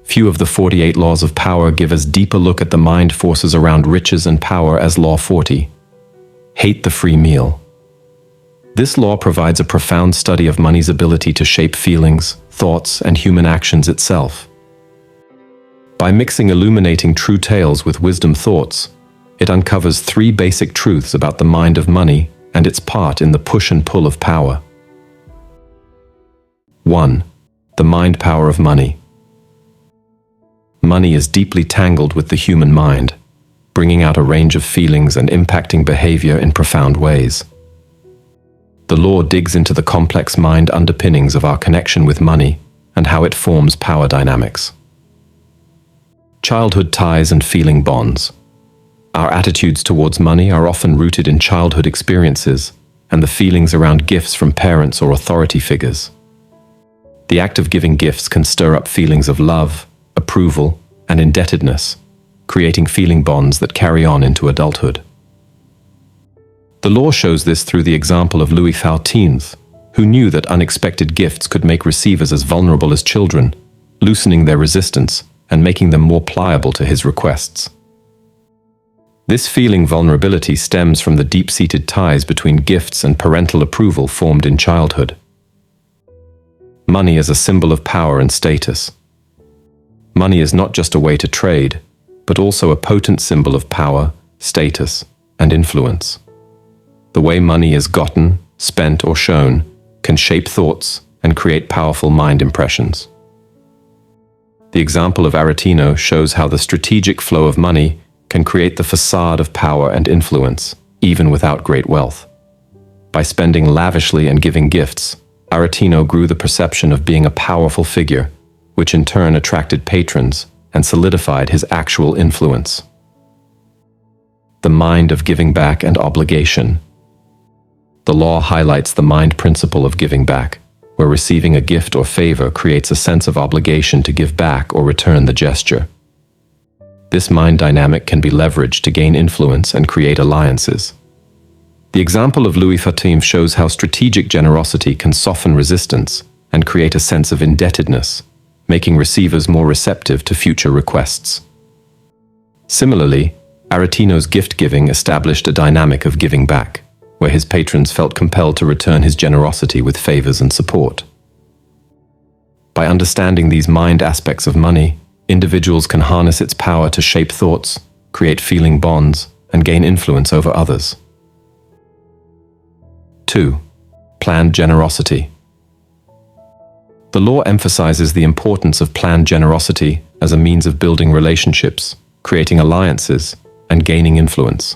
Few of the 48 laws of power give us deeper look at the mind forces around riches and power as Law 40. Hate the free meal. This law provides a profound study of money's ability to shape feelings, thoughts, and human actions itself. By mixing illuminating true tales with wisdom thoughts, it uncovers 3 basic truths about the mind of money and its part in the push and pull of power. 1. The mind power of money. Money is deeply tangled with the human mind, bringing out a range of feelings and impacting behavior in profound ways. The law digs into the complex mind underpinnings of our connection with money and how it forms power dynamics. Childhood ties and feeling bonds. Our attitudes towards money are often rooted in childhood experiences and the feelings around gifts from parents or authority figures. The act of giving gifts can stir up feelings of love, approval, and indebtedness, creating feeling bonds that carry on into adulthood. The law shows this through the example of Louis XIV, who knew that unexpected gifts could make receivers as vulnerable as children, loosening their resistance and making them more pliable to his requests. This feeling vulnerability stems from the deep-seated ties between gifts and parental approval formed in childhood. Money is a symbol of power and status. Money is not just a way to trade, but also a potent symbol of power, status, and influence. The way money is gotten, spent, or shown can shape thoughts and create powerful mind impressions. The example of Aretino shows how the strategic flow of money can create the facade of power and influence, even without great wealth. By spending lavishly and giving gifts, Aretino grew the perception of being a powerful figure, which in turn attracted patrons and solidified his actual influence. The mind of giving back and obligation. The law highlights the mind principle of giving back, where receiving a gift or favor creates a sense of obligation to give back or return the gesture. This mind dynamic can be leveraged to gain influence and create alliances. The example of Louis XIV shows how strategic generosity can soften resistance and create a sense of indebtedness, making receivers more receptive to future requests. Similarly, Aretino's gift-giving established a dynamic of giving back, where his patrons felt compelled to return his generosity with favors and support. By understanding these mind aspects of money, individuals can harness its power to shape thoughts, create feeling bonds, and gain influence over others. 2. Planned generosity. The law emphasizes the importance of planned generosity as a means of building relationships, creating alliances, and gaining influence.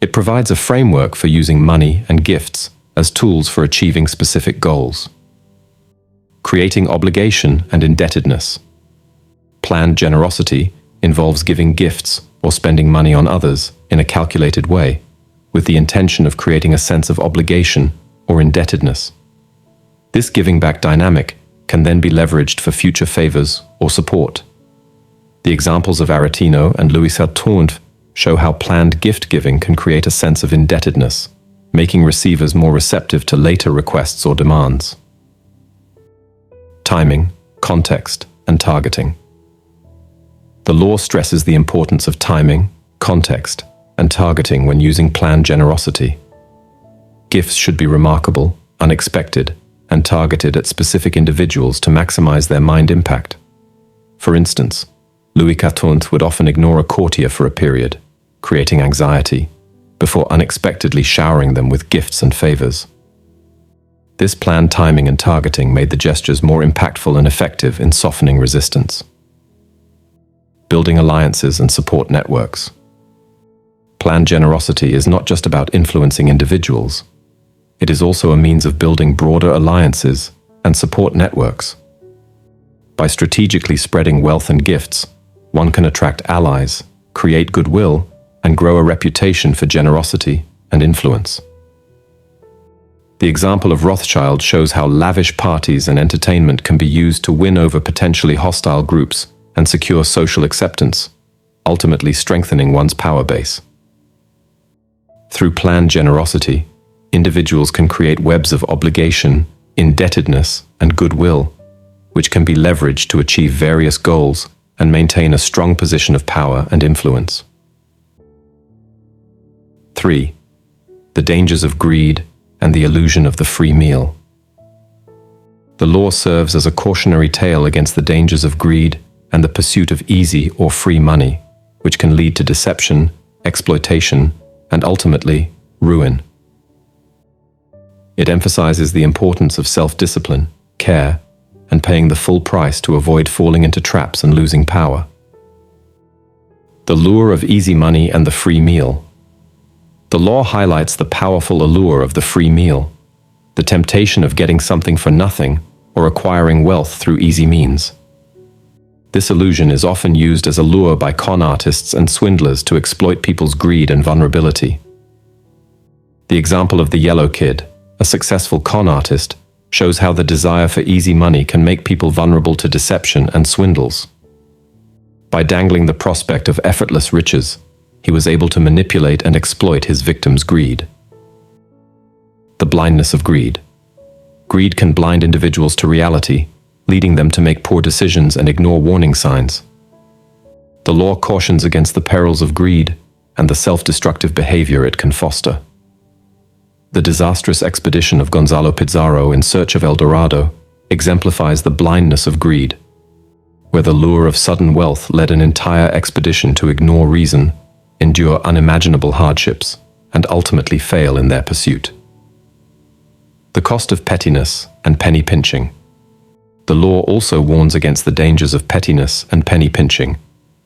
It provides a framework for using money and gifts as tools for achieving specific goals. Creating obligation and indebtedness. Planned generosity involves giving gifts or spending money on others in a calculated way, with the intention of creating a sense of obligation or indebtedness. This giving back dynamic can then be leveraged for future favors or support. The examples of Aretino and Louis XIV show how planned gift giving can create a sense of indebtedness, making receivers more receptive to later requests or demands. Timing, context, and targeting. The law stresses the importance of timing, context, and targeting when using planned generosity. Gifts should be remarkable, unexpected, and targeted at specific individuals to maximize their mind impact. For instance, Louis XIV would often ignore a courtier for a period, creating anxiety, before unexpectedly showering them with gifts and favors. This planned timing and targeting made the gestures more impactful and effective in softening resistance. Building alliances and support networks. Planned generosity is not just about influencing individuals. It is also a means of building broader alliances and support networks. By strategically spreading wealth and gifts, one can attract allies, create goodwill, and grow a reputation for generosity and influence. The example of Rothschild shows how lavish parties and entertainment can be used to win over potentially hostile groups and secure social acceptance, ultimately strengthening one's power base. Through planned generosity, individuals can create webs of obligation, indebtedness, and goodwill, which can be leveraged to achieve various goals and maintain a strong position of power and influence. 3. The dangers of greed and the illusion of the free meal. The law serves as a cautionary tale against the dangers of greed and the pursuit of easy or free money, which can lead to deception, exploitation, and ultimately, ruin. It emphasizes the importance of self-discipline, care, and paying the full price to avoid falling into traps and losing power. The lure of easy money and the free meal. The law highlights the powerful allure of the free meal, the temptation of getting something for nothing or acquiring wealth through easy means. This illusion is often used as a lure by con artists and swindlers to exploit people's greed and vulnerability. The example of the Yellow Kid, a successful con artist, shows how the desire for easy money can make people vulnerable to deception and swindles. By dangling the prospect of effortless riches, he was able to manipulate and exploit his victims' greed. The blindness of greed. Greed can blind individuals to reality, leading them to make poor decisions and ignore warning signs. The law cautions against the perils of greed and the self-destructive behavior it can foster. The disastrous expedition of Gonzalo Pizarro in search of El Dorado exemplifies the blindness of greed, where the lure of sudden wealth led an entire expedition to ignore reason, endure unimaginable hardships, and ultimately fail in their pursuit. The cost of pettiness and penny pinching. The law also warns against the dangers of pettiness and penny pinching,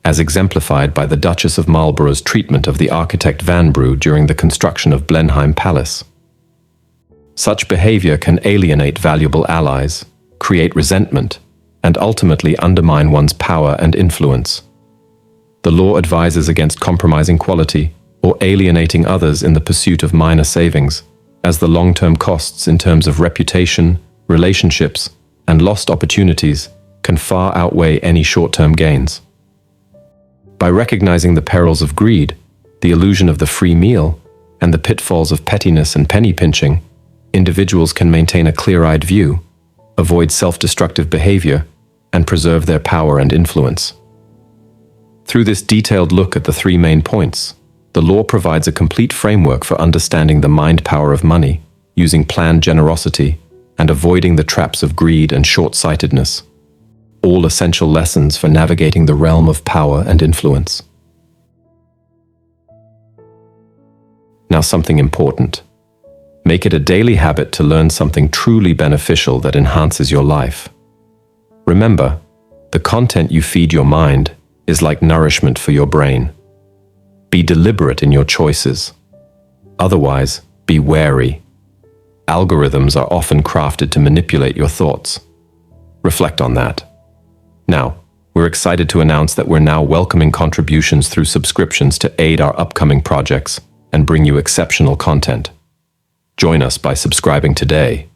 as exemplified by the Duchess of Marlborough's treatment of the architect Vanbrugh during the construction of Blenheim Palace. Such behavior can alienate valuable allies, create resentment, and ultimately undermine one's power and influence. The law advises against compromising quality or alienating others in the pursuit of minor savings, as the long-term costs in terms of reputation, relationships, and lost opportunities can far outweigh any short-term gains. By recognizing the perils of greed, the illusion of the free meal, and the pitfalls of pettiness and penny pinching, individuals can maintain a clear-eyed view, avoid self-destructive behavior, and preserve their power and influence. Through this detailed look at the three main points, the law provides a complete framework for understanding the mind power of money, using planned generosity, and avoiding the traps of greed and short-sightedness. All essential lessons for navigating the realm of power and influence. Now, something important. Make it a daily habit to learn something truly beneficial that enhances your life. Remember, the content you feed your mind is like nourishment for your brain. Be deliberate in your choices. Otherwise, be wary. Algorithms are often crafted to manipulate your thoughts. Reflect on that. Now, we're excited to announce that we're now welcoming contributions through subscriptions to aid our upcoming projects and bring you exceptional content. Join us by subscribing today.